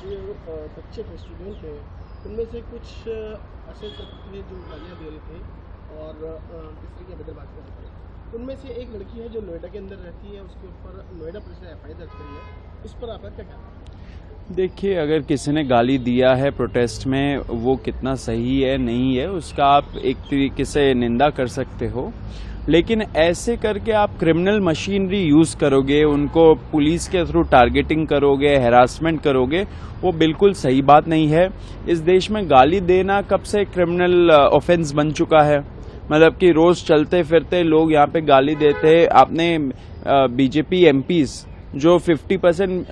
जो बच्चे थे, स्टूडेंट थे, उनमें से कुछ ऐसे थे जो गालियाँ दे रहे थे और किस तरह की अभद्र बात कर रहे थे। उनमें से एक लड़की है जो नोएडा के अंदर रहती है, उसके ऊपर नोएडा पुलिस ने एफआईआर दर्ज करी है। इस पर आपका क्या कहना है? देखिए, अगर किसी ने गाली दिया है प्रोटेस्ट में, वो कितना सही है नहीं है उसका आप एक तरीके से निंदा कर सकते हो, लेकिन ऐसे करके आप क्रिमिनल मशीनरी यूज करोगे, उनको पुलिस के थ्रू टारगेटिंग करोगे, हैरासमेंट करोगे, वो बिल्कुल सही बात नहीं है। इस देश में गाली देना कब से क्रिमिनल ऑफेंस बन चुका है, मतलब कि रोज चलते फिरते लोग यहाँ पे गाली देते हैं। आपने बीजेपी एमपीज जो 50%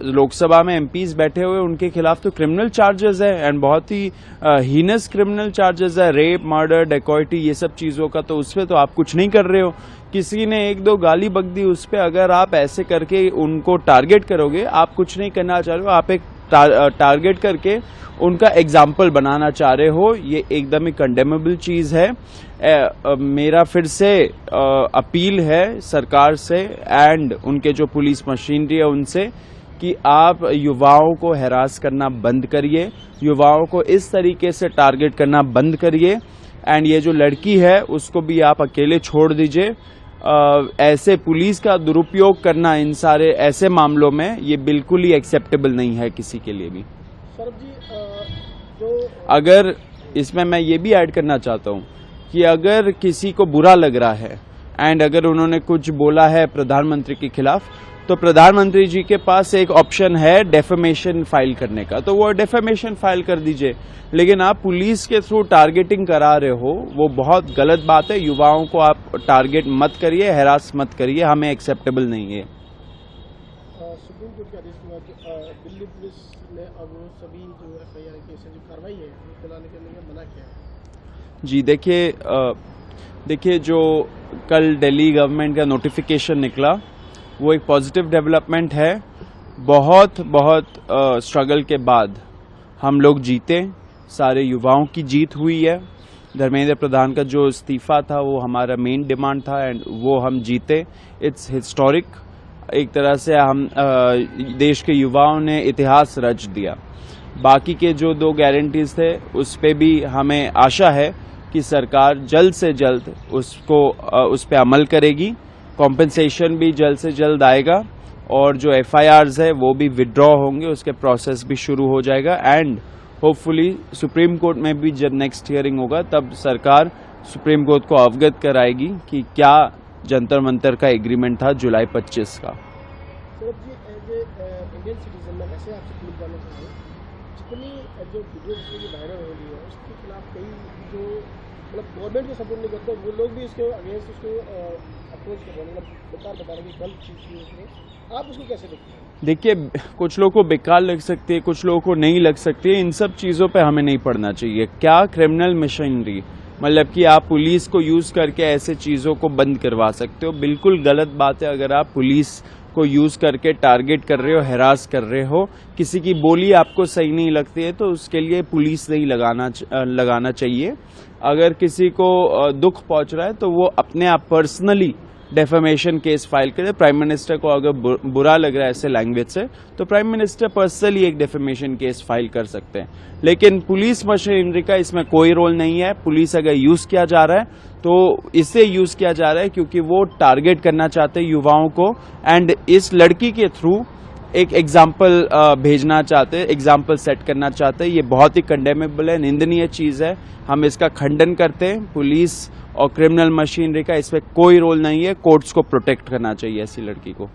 लोकसभा में एमपीज बैठे हुए, उनके खिलाफ तो क्रिमिनल चार्जेस है एंड बहुत ही हीनस क्रिमिनल चार्जेस है, रेप, मर्डर, डेकॉइटी, ये सब चीजों का। तो उसपे तो आप कुछ नहीं कर रहे हो। किसी ने एक दो गाली बक दी, उस पर अगर आप ऐसे करके उनको टारगेट करोगे, आप कुछ नहीं करना चाह रहे हो, आप एक टारगेट करके उनका एग्जाम्पल बनाना चाह रहे हो, ये एकदम ही कंडेमेबल चीज है। मेरा फिर से अपील है सरकार से एंड उनके जो पुलिस मशीनरी है उनसे कि आप युवाओं को हैरास करना बंद करिए, युवाओं को इस तरीके से टारगेट करना बंद करिए एंड ये जो लड़की है उसको भी आप अकेले छोड़ दीजिए। ऐसे पुलिस का दुरुपयोग करना इन सारे ऐसे मामलों में ये बिल्कुल ही एक्सेप्टेबल नहीं है किसी के लिए भी। सौरभ जी, अगर इसमें मैं ये भी ऐड करना चाहता हूँ कि अगर किसी को बुरा लग रहा है एंड अगर उन्होंने कुछ बोला है प्रधानमंत्री के खिलाफ, तो प्रधानमंत्री जी के पास एक ऑप्शन है डेफेमेशन फाइल करने का, तो वो डेफेमेशन फाइल कर दीजिए। लेकिन आप पुलिस के थ्रू टारगेटिंग करा रहे हो, वो बहुत गलत बात है। युवाओं को आप टारगेट मत करिए, हैरास मत करिए, हमें एक्सेप्टेबल नहीं है। सुप्रीम कोर्ट के आदेश के बाद दिल्ली पुलिस ने अब सभी जो एफआईआर की जो कार्रवाई है वो चलाने के लिए मना किया है। जी देखिए जो कल दिल्ली गवर्नमेंट का नोटिफिकेशन निकला वो एक पॉजिटिव डेवलपमेंट है। बहुत स्ट्रगल के बाद हम लोग जीते, सारे युवाओं की जीत हुई है। धर्मेंद्र प्रधान का जो इस्तीफा था वो हमारा मेन डिमांड था एंड वो हम जीते। It's historic. एक तरह से हम देश के युवाओं ने इतिहास रच दिया। बाकी के जो 2 गारंटीज थे उस पे भी हमें आशा है कि सरकार जल्द से जल्द उस पे अमल करेगी। कॉम्पेंसेशन भी जल्द से जल्द आएगा और जो एफआईआर्स है वो भी विड्रॉ होंगे, उसके प्रोसेस भी शुरू हो जाएगा एंड होपफुली सुप्रीम कोर्ट में भी जब नेक्स्ट हियरिंग होगा तब सरकार सुप्रीम कोर्ट को अवगत कराएगी कि क्या जंतर मंतर का एग्रीमेंट था जुलाई 25 का। Saurabh ji, as a Indian citizen मैं वैसे आपसे पूछ जानना चाहूँ, जितनी जो वीडियो वायरल हो रही है उसके खिलाफ कई जो मतलब गवर्नमेंट को सपोर्ट नहीं करते, वो लोग भी उसके अगेंस्ट उसको अप्रोच कर रहे हैं, मतलब बेकार बता रहे हैं कि गलत चीज़ उसमें, आप उसको कैसे देखते हैं? देखिए, कुछ लोगों को बेकार लग सकती है, कुछ लोगों को नहीं लग सकती है। इन सब चीज़ों पे हमें नहीं पड़ना चाहिए। क्या क्रिमिनल मशीनरी, मतलब कि आप पुलिस को यूज करके ऐसे चीज़ों को बंद करवा सकते हो, बिल्कुल गलत बात है। अगर आप पुलिस को यूज करके टारगेट कर रहे हो, हैरास कर रहे हो, किसी की बोली आपको सही नहीं लगती है तो उसके लिए पुलिस नहीं लगाना चाहिए। अगर किसी को दुख पहुंच रहा है तो वो अपने आप पर्सनली डेफेमेशन केस फाइल करे। प्राइम मिनिस्टर को अगर बुरा लग रहा है ऐसे लैंग्वेज से तो प्राइम मिनिस्टर पर्सनली एक डेफेमेशन केस फाइल कर सकते हैं। लेकिन पुलिस मशीनरी का इसमें कोई रोल नहीं है। पुलिस अगर यूज किया जा रहा है तो इसे यूज किया जा रहा है क्योंकि वो टारगेट करना चाहते हैं युवाओं को एंड इस लड़की के थ्रू एक एग्जाम्पल भेजना चाहते हैं, एग्जाम्पल सेट करना चाहते हैं। ये बहुत ही कंडेमेबल है, निंदनीय चीज है। हम इसका खंडन करते हैं। पुलिस और क्रिमिनल मशीनरी का इसमें कोई रोल नहीं है। कोर्ट्स को प्रोटेक्ट करना चाहिए ऐसी लड़की को।